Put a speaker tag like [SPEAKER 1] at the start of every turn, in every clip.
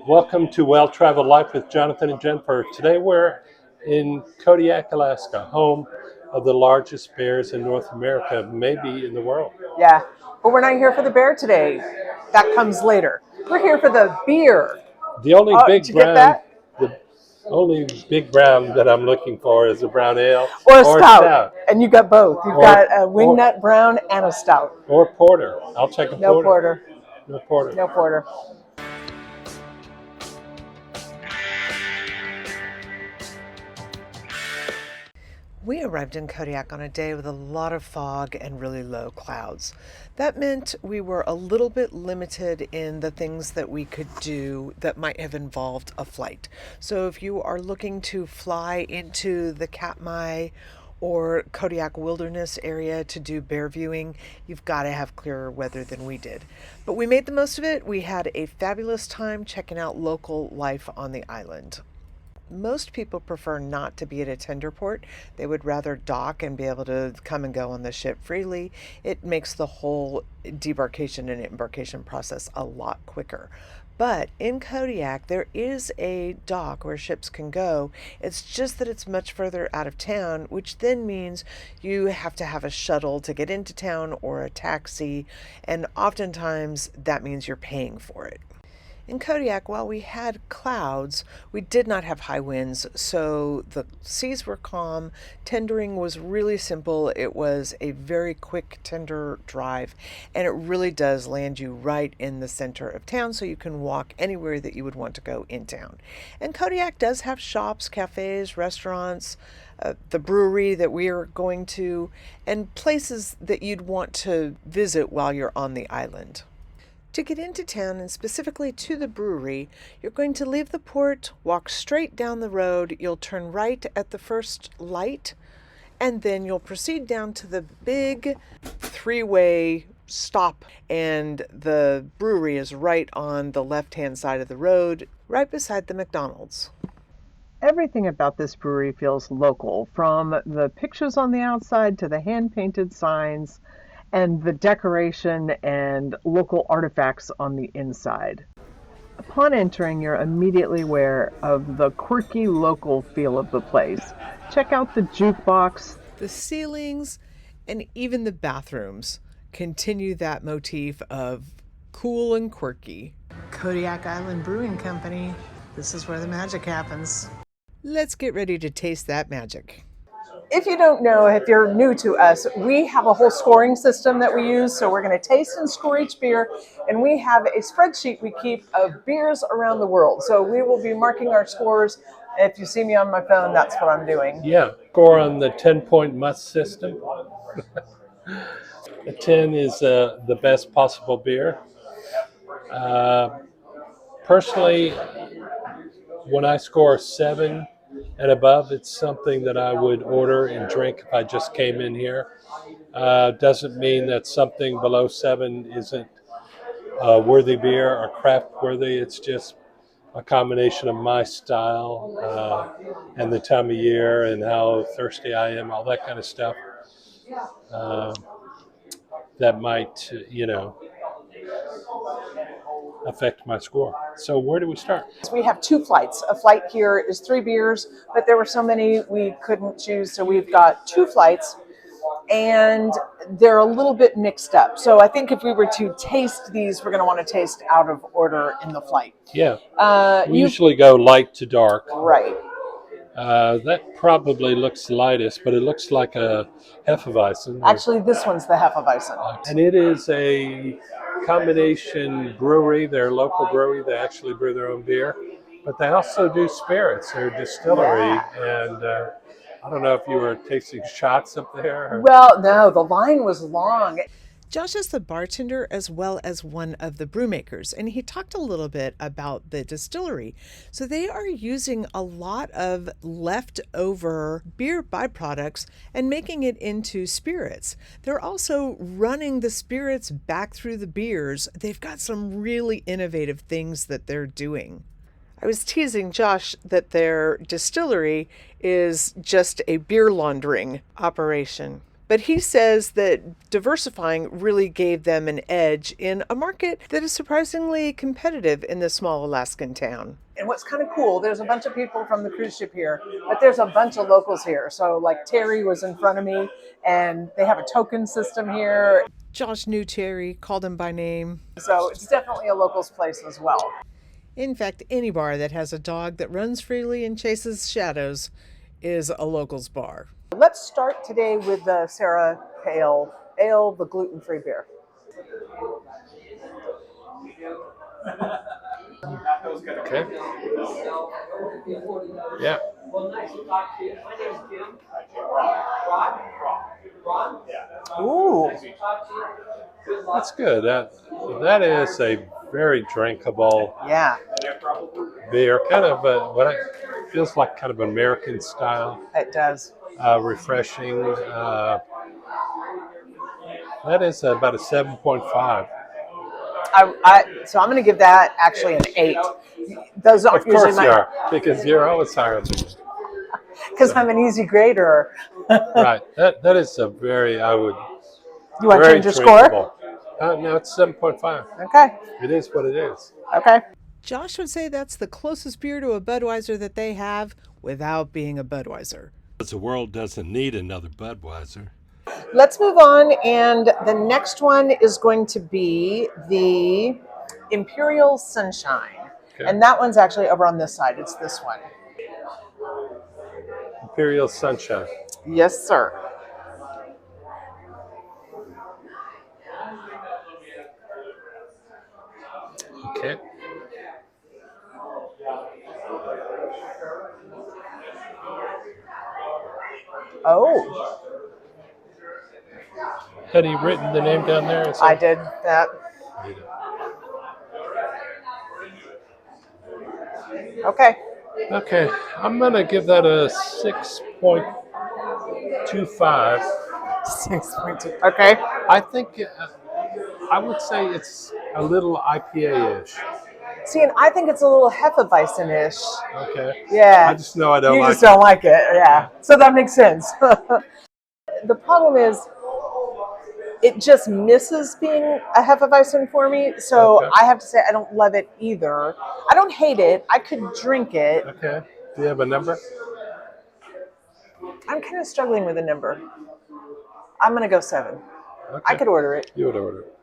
[SPEAKER 1] Welcome to Well Traveled Life with Jonathan and Jennifer. Today we're in Kodiak, Alaska, home of the largest bears in North America, maybe in the world.
[SPEAKER 2] Yeah, but we're not here for the bear today. That comes later. We're here for the beer.
[SPEAKER 1] The only
[SPEAKER 2] Did
[SPEAKER 1] big
[SPEAKER 2] you get
[SPEAKER 1] brown,
[SPEAKER 2] that?
[SPEAKER 1] the only big brown that I'm looking for is a brown ale
[SPEAKER 2] Or a
[SPEAKER 1] or a
[SPEAKER 2] stout. And you got both. You've got a wingnut brown and a stout.
[SPEAKER 1] or porter. I'll take a
[SPEAKER 2] No
[SPEAKER 1] porter.
[SPEAKER 2] porter.
[SPEAKER 1] No porter.
[SPEAKER 2] No porter. We arrived in Kodiak on a day with a lot of fog and really low clouds. That meant we were a little bit limited in the things that we could do that might have involved a flight. So if you are looking to fly into the Katmai or Kodiak Wilderness area to do bear viewing, you've got to have clearer weather than we did. But we made the most of it. We had a fabulous time checking out local life on the island. Most people prefer not to be at a tender port. They would rather dock and be able to come and go on the ship freely. It makes the whole debarkation and embarkation process a lot quicker. But in Kodiak, there is a dock where ships can go. It's just that it's much further out of town, which then means you have to have a shuttle to get into town or a taxi, and oftentimes that means you're paying for it. In Kodiak, while we had clouds, we did not have high winds, so the seas were calm. Tendering was really simple. It was a very quick tender drive, and it really does land you right in the center of town, so you can walk anywhere that you would want to go in town. And Kodiak does have shops, cafes, restaurants, the brewery that we are going to, and places that you'd want to visit while you're on the island. To get into town, and specifically to the brewery, you're going to leave the port, walk straight down the road, you'll turn right at the first light, and then you'll proceed down to the big three-way stop, and the brewery is right on the left-hand side of the road, right beside the McDonald's. Everything about this brewery feels local, from the pictures on the outside to the hand-painted signs, and the decoration and local artifacts on the inside. Upon entering, you're immediately aware of the quirky local feel of the place. Check out the jukebox. The ceilings and even the bathrooms continue that motif of cool and quirky. Kodiak Island Brewing Company. This is where the magic happens. Let's get ready to taste that magic. If you don't know, if you're new to us, we have a whole scoring system that we use. So we're going to taste and score each beer, and we have a spreadsheet we keep of beers around the world. So we will be marking our scores. If you see me on my phone, that's what I'm doing.
[SPEAKER 1] Yeah, score on the 10-point must system. A 10 is the best possible beer. Personally, when I score 7 and above, it's something that I would order and drink if I just came in here. Doesn't mean that something below 7 isn't worthy beer or craft worthy. It's just a combination of my style and the time of year and how thirsty I am, all that kind of stuff. That might, affect my score. So where do we start?
[SPEAKER 2] We have 2 flights. A flight here is 3 beers, but there were so many we couldn't choose, so we've got 2 flights, and they're a little bit mixed up. So I think if we were to taste these, we're going to want to taste out of order in the flight.
[SPEAKER 1] Yeah. We usually go light to dark.
[SPEAKER 2] Right.
[SPEAKER 1] That probably looks lightest, but it looks like a Hefeweizen.
[SPEAKER 2] Actually, this one's the Hefeweizen.
[SPEAKER 1] And it is a combination brewery. They're a local brewery. They actually brew their own beer. But they also do spirits. They're a distillery. Yeah. And I don't know if you were tasting shots up there. Or...
[SPEAKER 2] Well, no, the line was long.
[SPEAKER 3] Josh is the bartender as well as one of the brewmakers, and he talked a little bit about the distillery. So they are using a lot of leftover beer byproducts and making it into spirits. They're also running the spirits back through the beers. They've got some really innovative things that they're doing. I was teasing Josh that their distillery is just a beer laundering operation.
[SPEAKER 2] But he says that diversifying really gave them an edge in a market that is surprisingly competitive in this small Alaskan town. And what's kind of cool, there's a bunch of people from the cruise ship here, but there's a bunch of locals here. So like Terry was in front of me, and they have a token system here.
[SPEAKER 3] Josh knew Terry, called him by name.
[SPEAKER 2] So it's definitely a locals place as well.
[SPEAKER 3] In fact, any bar that has a dog that runs freely and chases shadows is a locals bar.
[SPEAKER 2] Let's start today with the Sarah Pale Ale, the gluten-free beer.
[SPEAKER 1] Okay. Yeah.
[SPEAKER 2] Ooh.
[SPEAKER 1] That's good. That is a very drinkable
[SPEAKER 2] Yeah,
[SPEAKER 1] beer. Kind of feels like kind of American style.
[SPEAKER 2] it does.
[SPEAKER 1] Refreshing. That is about a 7.5.
[SPEAKER 2] So I'm going to give that actually an 8. Those aren't
[SPEAKER 1] Of course
[SPEAKER 2] usually
[SPEAKER 1] you are, because you're always higher than me.
[SPEAKER 2] because I'm an easy grader.
[SPEAKER 1] Right. That is a very, I would.
[SPEAKER 2] You want to
[SPEAKER 1] Very
[SPEAKER 2] change your score?
[SPEAKER 1] drinkable. No, it's 7.5.
[SPEAKER 2] Okay.
[SPEAKER 1] It is what it is.
[SPEAKER 2] Okay.
[SPEAKER 3] Josh would say that's the closest beer to a Budweiser that they have without being a Budweiser.
[SPEAKER 1] Because the world doesn't need another Budweiser.
[SPEAKER 2] Let's move on, and the next one is going to be the Imperial Sunshine.
[SPEAKER 1] Okay.
[SPEAKER 2] And that one's actually over on this side. It's this one.
[SPEAKER 1] Imperial Sunshine.
[SPEAKER 2] Yes, sir.
[SPEAKER 1] Okay.
[SPEAKER 2] Oh,
[SPEAKER 1] Had he written the name down there?
[SPEAKER 2] I did that. Okay.
[SPEAKER 1] Okay, I'm gonna give that a 6.25.
[SPEAKER 2] 6.2. Okay.
[SPEAKER 1] I think I would say it's a little IPA-ish.
[SPEAKER 2] See, and I think it's a little Hefeweizen-ish.
[SPEAKER 1] Okay.
[SPEAKER 2] Yeah.
[SPEAKER 1] I just know I don't
[SPEAKER 2] You
[SPEAKER 1] like
[SPEAKER 2] just don't like it. Yeah. So that makes sense. The problem is, it just misses being a Hefeweizen for me. So
[SPEAKER 1] Okay.
[SPEAKER 2] I have to say I don't love it either. I don't hate it. I could drink it.
[SPEAKER 1] Okay. Do you have a number?
[SPEAKER 2] I'm kind of struggling with a number. I'm going to go 7.
[SPEAKER 1] Okay.
[SPEAKER 2] I could order it.
[SPEAKER 1] You would order it.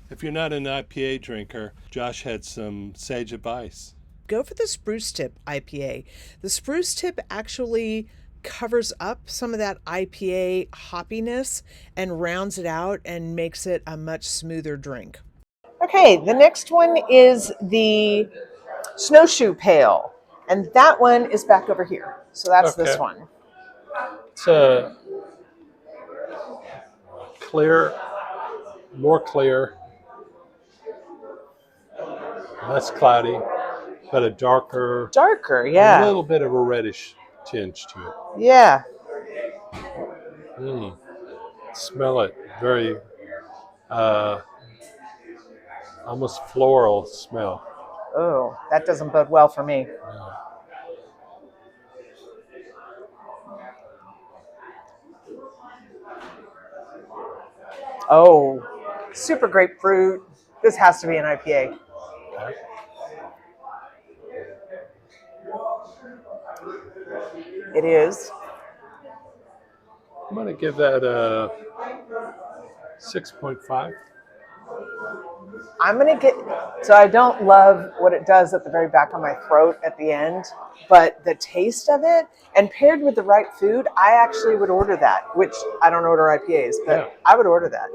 [SPEAKER 1] If you're not an IPA drinker, Josh had some sage advice.
[SPEAKER 3] Go for the Spruce Tip IPA. The Spruce Tip actually covers up some of that IPA hoppiness and rounds it out and makes it a much smoother drink.
[SPEAKER 2] Okay, the next one is the Snowshoe Pale. And that one is back over here. So that's this
[SPEAKER 1] Okay.
[SPEAKER 2] one.
[SPEAKER 1] It's a clear, more clear, less cloudy, but a darker,
[SPEAKER 2] Darker,
[SPEAKER 1] a
[SPEAKER 2] yeah.
[SPEAKER 1] little bit of a reddish tinge to it.
[SPEAKER 2] Yeah.
[SPEAKER 1] Smell it. Very, almost floral smell.
[SPEAKER 2] Oh, that doesn't bode well for me. Oh, super grapefruit. This has to be an IPA.
[SPEAKER 1] Okay.
[SPEAKER 2] It is.
[SPEAKER 1] I'm going to give that a 6.5.
[SPEAKER 2] I'm going to get, so I don't love what it does at the very back of my throat at the end, but the taste of it, and paired with the right food, I actually would order that, which I don't order IPAs, but
[SPEAKER 1] Yeah.
[SPEAKER 2] I would order that.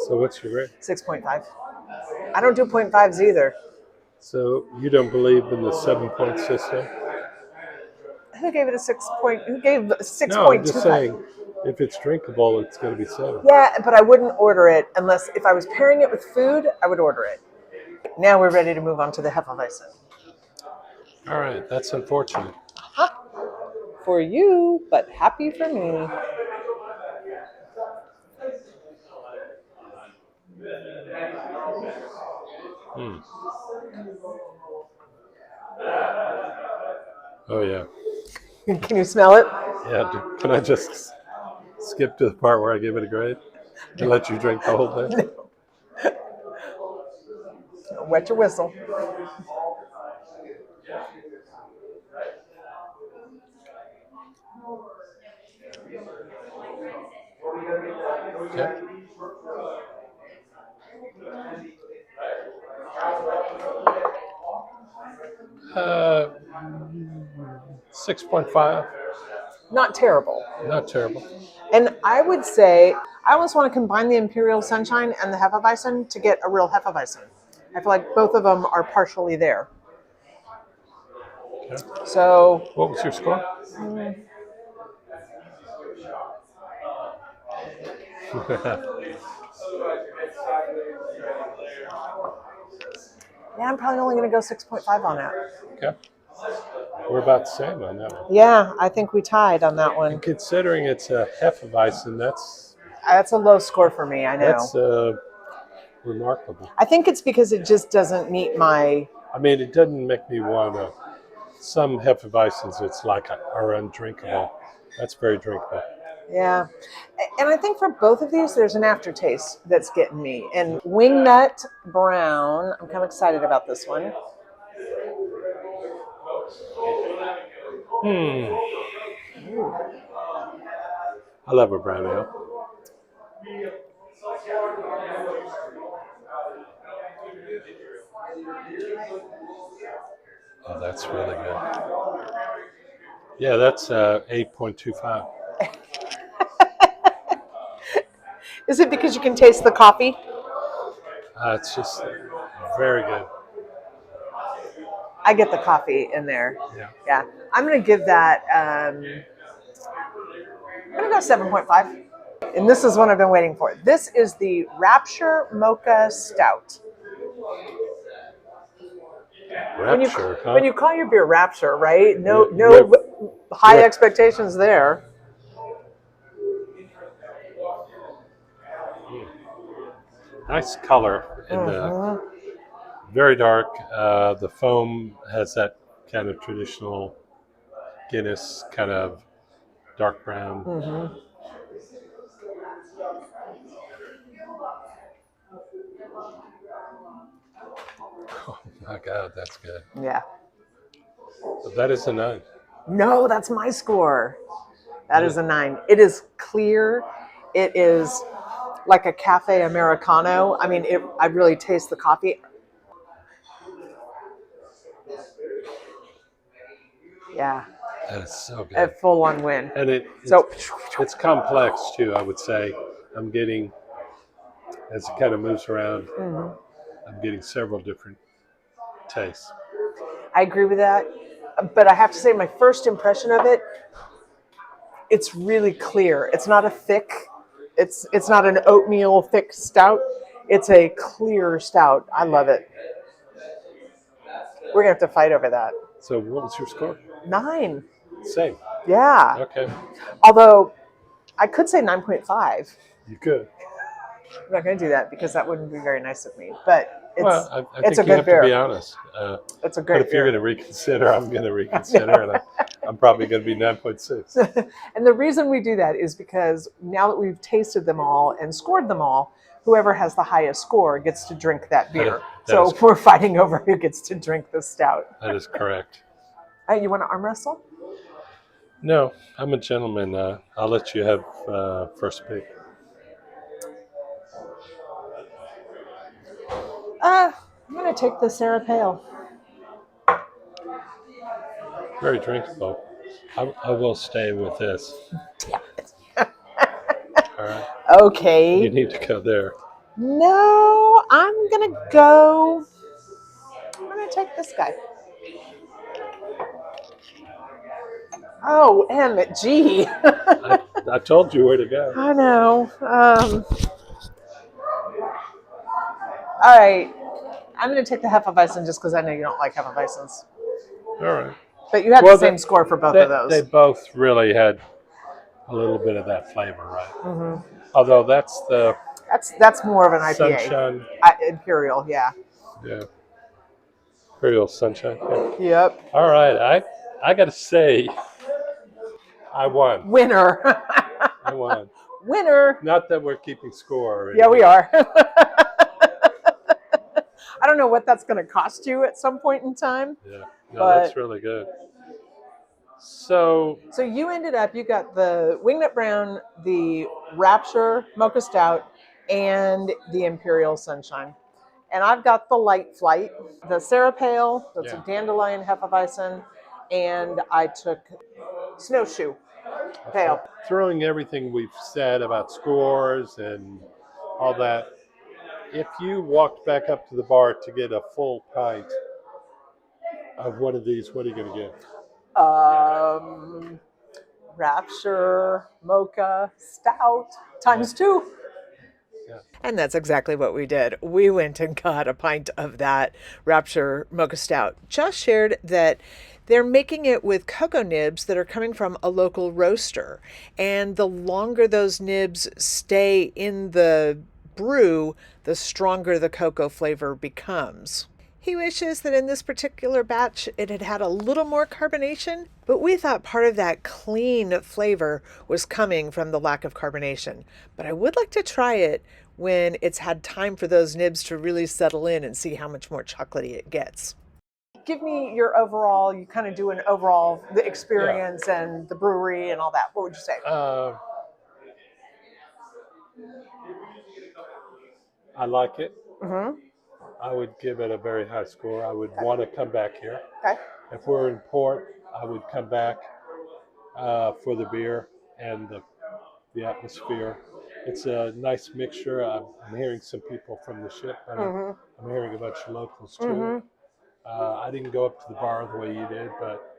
[SPEAKER 1] So what's your rate?
[SPEAKER 2] 6.5. I don't do 0.5s either.
[SPEAKER 1] So you don't believe in the 7-point system?
[SPEAKER 2] Who gave it a 6 point? Who gave 6.25?
[SPEAKER 1] No, I'm just saying, if it's drinkable, it's going to be 7.
[SPEAKER 2] Yeah, but I wouldn't order it unless if I was pairing it with food, I would order it. Now we're ready to move on to the Hefeweizen.
[SPEAKER 1] All right, that's unfortunate.
[SPEAKER 2] For you, but happy for me.
[SPEAKER 1] Oh, yeah.
[SPEAKER 2] Can you smell it?
[SPEAKER 1] Yeah, can I just skip to the part where I give it a grade and let you drink the whole thing?
[SPEAKER 2] Wet your whistle.
[SPEAKER 1] Okay. 6.5.
[SPEAKER 2] Not terrible.
[SPEAKER 1] Not terrible.
[SPEAKER 2] And I would say I almost want to combine the Imperial Sunshine and the Hefeweizen to get a real Hefeweizen. I feel like both of them are partially there.
[SPEAKER 1] Okay.
[SPEAKER 2] So,
[SPEAKER 1] What was your score?
[SPEAKER 2] yeah, I'm probably only going to go 6.5 on that.
[SPEAKER 1] Okay. We're about the same on that one.
[SPEAKER 2] Yeah, I think we tied on that one.
[SPEAKER 1] And considering it's a Hefeweizen,
[SPEAKER 2] That's a low score for me, I know.
[SPEAKER 1] that's remarkable.
[SPEAKER 2] I think it's because it just doesn't meet my...
[SPEAKER 1] I mean, it doesn't make me want to. Some Hefeweizens, it's like are undrinkable. That's very drinkable.
[SPEAKER 2] Yeah. And I think for both of these, there's an aftertaste that's getting me. And Wingnut Brown, I'm kind of excited about this one.
[SPEAKER 1] I love a brown ale. Oh, that's really good. Yeah, that's 8.25.
[SPEAKER 2] Is it because you can taste the coffee?
[SPEAKER 1] It's just very good.
[SPEAKER 2] I get the coffee in there.
[SPEAKER 1] Yeah.
[SPEAKER 2] Yeah. I'm going to give that, I'm going to go 7.5. And this is one I've been waiting for. This is the Rapture Mocha Stout.
[SPEAKER 1] Rapture, huh?
[SPEAKER 2] When you call your beer Rapture, right? No
[SPEAKER 1] Yeah.
[SPEAKER 2] high expectations there.
[SPEAKER 1] Nice color in the very dark. The foam has that kind of traditional Guinness kind of dark brown. Oh my God, that's good.
[SPEAKER 2] Yeah.
[SPEAKER 1] But that is a 9.
[SPEAKER 2] No, that's my score. That is a 9. It is clear. It is like a cafe Americano. I mean, I really taste the coffee. Yeah.
[SPEAKER 1] That is so good.
[SPEAKER 2] A full-on win.
[SPEAKER 1] And it's complex too, I would say. I'm getting, as it kind of moves around, I'm getting several different tastes.
[SPEAKER 2] I agree with that. But I have to say, my first impression of it, it's really clear. It's not a thick, it's not an oatmeal thick stout. It's a clear stout. I love it. We're going to have to fight over that.
[SPEAKER 1] So what was your score?
[SPEAKER 2] 9.
[SPEAKER 1] Same.
[SPEAKER 2] Yeah.
[SPEAKER 1] Okay.
[SPEAKER 2] Although I could say 9.5.
[SPEAKER 1] You could.
[SPEAKER 2] I'm not going to do that because that wouldn't be very nice of me. But it's,
[SPEAKER 1] I
[SPEAKER 2] it's
[SPEAKER 1] think
[SPEAKER 2] a
[SPEAKER 1] you have
[SPEAKER 2] good beer.
[SPEAKER 1] to be honest.
[SPEAKER 2] It's a great
[SPEAKER 1] But if you're
[SPEAKER 2] beer.
[SPEAKER 1] going to reconsider, I'm going to reconsider, and I'm probably going to be 9.6.
[SPEAKER 2] And the reason we do that is because now that we've tasted them all and scored them all, whoever has the highest score gets to drink that beer. So we're fighting over who gets to drink the stout.
[SPEAKER 1] That is correct.
[SPEAKER 2] Hey, you want to arm wrestle?
[SPEAKER 1] No, I'm a gentleman. I'll let you have first pick.
[SPEAKER 2] I'm going to take the Sarah Pale.
[SPEAKER 1] Very drinkable. I will stay with this.
[SPEAKER 2] Damn it.
[SPEAKER 1] All right.
[SPEAKER 2] Okay.
[SPEAKER 1] You need to go there.
[SPEAKER 2] No, I'm going to take this guy. Oh, MG.
[SPEAKER 1] I told you where to go.
[SPEAKER 2] I know. All right. I'm going to take the Hefeweizen just because I know you don't like Hefeweizens.
[SPEAKER 1] All right.
[SPEAKER 2] But you had the same score for both of those.
[SPEAKER 1] They both really had a little bit of that flavor, right? Although that's
[SPEAKER 2] more of an IPA.
[SPEAKER 1] Sunshine.
[SPEAKER 2] Imperial, yeah.
[SPEAKER 1] Yeah. Imperial Sunshine. Yeah.
[SPEAKER 2] Yep.
[SPEAKER 1] All right. I got to say, I won.
[SPEAKER 2] Winner.
[SPEAKER 1] I won.
[SPEAKER 2] Winner.
[SPEAKER 1] Not that we're keeping score.
[SPEAKER 2] Yeah, we are. I don't know what that's going to cost you at some point in time.
[SPEAKER 1] Yeah, no,
[SPEAKER 2] But
[SPEAKER 1] that's really good. So
[SPEAKER 2] you ended up, you got the Wingnut Brown, the Rapture Mocha Stout, and the Imperial Sunshine. And I've got the Light Flight, the Sarah Pale, that's
[SPEAKER 1] yeah,
[SPEAKER 2] a Dandelion Hefeweizen, and I took Snowshoe Pale.
[SPEAKER 1] throwing everything we've said about scores and all that, if you walked back up to the bar to get a full pint of one of these, what are you going to get?
[SPEAKER 2] Rapture Mocha Stout times 2.
[SPEAKER 1] Yeah.
[SPEAKER 3] And that's exactly what we did. We went and got a pint of that Rapture Mocha Stout. Josh shared that they're making it with cocoa nibs that are coming from a local roaster. And the longer those nibs stay in the brew, the stronger the cocoa flavor becomes. He wishes that in this particular batch it had had a little more carbonation, but we thought part of that clean flavor was coming from the lack of carbonation. But I would like to try it when it's had time for those nibs to really settle in and see how much more chocolatey it gets.
[SPEAKER 2] Give me your overall, you kind of do an overall, the experience and the brewery and all that. What would you say?
[SPEAKER 1] I like it.
[SPEAKER 2] Mm-hmm.
[SPEAKER 1] I would give it a very high score. I would want to come back here.
[SPEAKER 2] Okay.
[SPEAKER 1] If we're in port, I would come back for the beer and the atmosphere. It's a nice mixture. I'm hearing some people from the ship, but I'm hearing a bunch of locals too. I didn't go up to the bar the way you did, but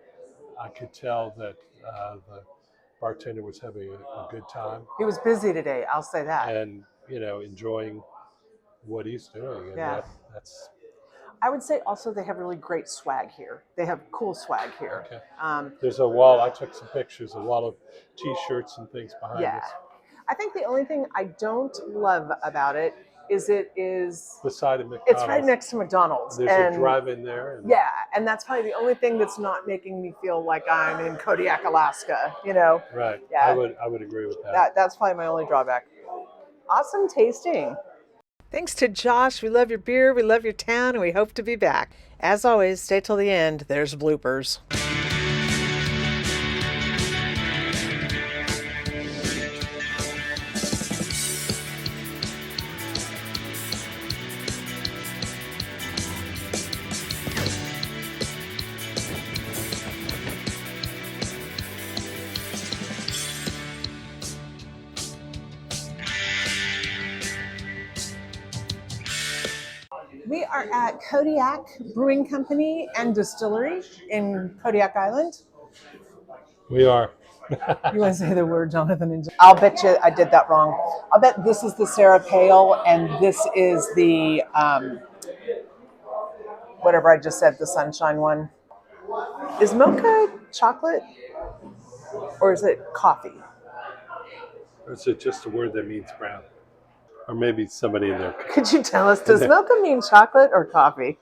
[SPEAKER 1] I could tell that the bartender was having a good time
[SPEAKER 2] He was busy today, I'll say that.
[SPEAKER 1] and enjoying what he's doing. And
[SPEAKER 2] Yeah.
[SPEAKER 1] that's
[SPEAKER 2] I would say also they have really great swag here. They have cool swag here.
[SPEAKER 1] okay. There's a wall. I took some pictures. A wall of T-shirts and things behind
[SPEAKER 2] Yeah.
[SPEAKER 1] us.
[SPEAKER 2] I think the only thing I don't love about it is it is
[SPEAKER 1] Beside a McDonald's.
[SPEAKER 2] it's right next to McDonald's.
[SPEAKER 1] There's
[SPEAKER 2] and
[SPEAKER 1] a drive-in there. And
[SPEAKER 2] yeah, and that's probably the only thing that's not making me feel like I'm in Kodiak, Alaska,
[SPEAKER 1] Right.
[SPEAKER 2] Yeah.
[SPEAKER 1] I would agree with that.
[SPEAKER 2] That's probably my only drawback. Awesome tasting.
[SPEAKER 3] Thanks to Josh. We love your beer, we love your town, and we hope to be back. As always, stay till the end. There's bloopers.
[SPEAKER 2] We are at Kodiak Brewing Company and Distillery in Kodiak Island.
[SPEAKER 1] We are.
[SPEAKER 2] You want to say the word, Jonathan? I'll bet you I did that wrong. I'll bet this is the Sarah Pale and this is the, whatever I just said, the Sunshine one. Is mocha chocolate or is it coffee?
[SPEAKER 1] Or is it just a word that means brown? Or maybe somebody in there.
[SPEAKER 2] Could you tell us, does mocha mean chocolate or coffee?